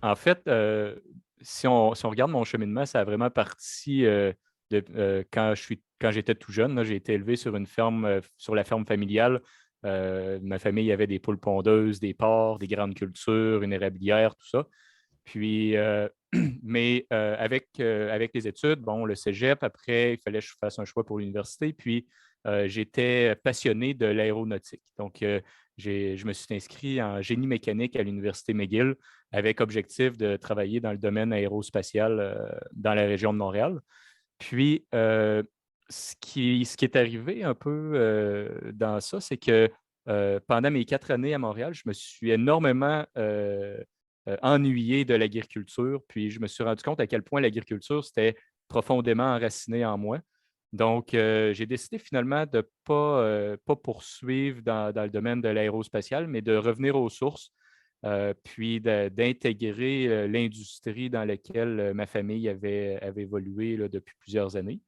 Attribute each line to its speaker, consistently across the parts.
Speaker 1: En fait, si on regarde mon cheminement, ça a vraiment parti quand j'étais tout jeune. Là, j'ai été élevé sur une ferme, sur la ferme familiale. Ma famille avait des poules pondeuses, des porcs, des grandes cultures, une érablière, tout ça. Puis, mais avec les études, bon, le cégep, après, il fallait que je fasse un choix pour l'université. Puis, j'étais passionné de l'aéronautique. Donc, je me suis inscrit en génie mécanique à l'Université McGill avec objectif de travailler dans le domaine aérospatial dans la région de Montréal. Puis, ce qui est arrivé un peu dans ça, c'est que pendant mes 4 années à Montréal, je me suis énormément ennuyé de l'agriculture. Puis, je me suis rendu compte à quel point l'agriculture, c'était profondément enraciné en moi. Donc, j'ai décidé finalement de ne pas poursuivre dans le domaine de l'aérospatial, mais de revenir aux sources, puis d'intégrer l'industrie dans laquelle ma famille avait évolué là, depuis plusieurs années.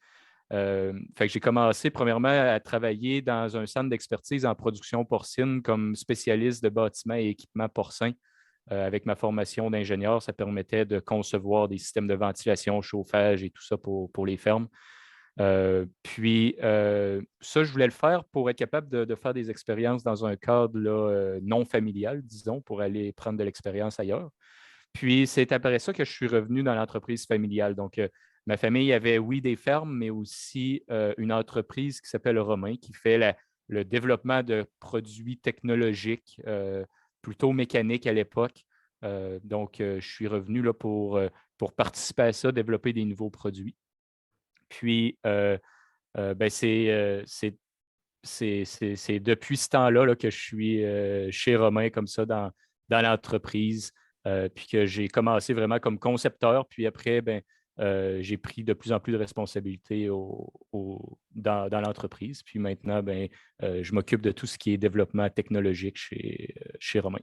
Speaker 1: Fait que j'ai commencé premièrement à travailler dans un centre d'expertise en production porcine comme spécialiste de bâtiments et équipements porcins. Avec ma formation d'ingénieur, ça permettait de concevoir des systèmes de ventilation, chauffage et tout ça pour les fermes. Puis, ça, je voulais le faire pour être capable de faire des expériences dans un cadre là, non familial, disons, pour aller prendre de l'expérience ailleurs. Puis, c'est après ça que je suis revenu dans l'entreprise familiale. Donc, ma famille avait, oui, des fermes, mais aussi une entreprise qui s'appelle Romain, qui fait le développement de produits technologiques, plutôt mécaniques à l'époque. Donc, je suis revenu là, pour participer à ça, développer des nouveaux produits. Puis, ben, c'est depuis ce temps-là là, que je suis chez Romain comme ça dans l'entreprise, puis que j'ai commencé vraiment comme concepteur, puis après, ben, j'ai pris de plus en plus de responsabilités dans l'entreprise. Puis maintenant, ben, je m'occupe de tout ce qui est développement technologique chez Romain.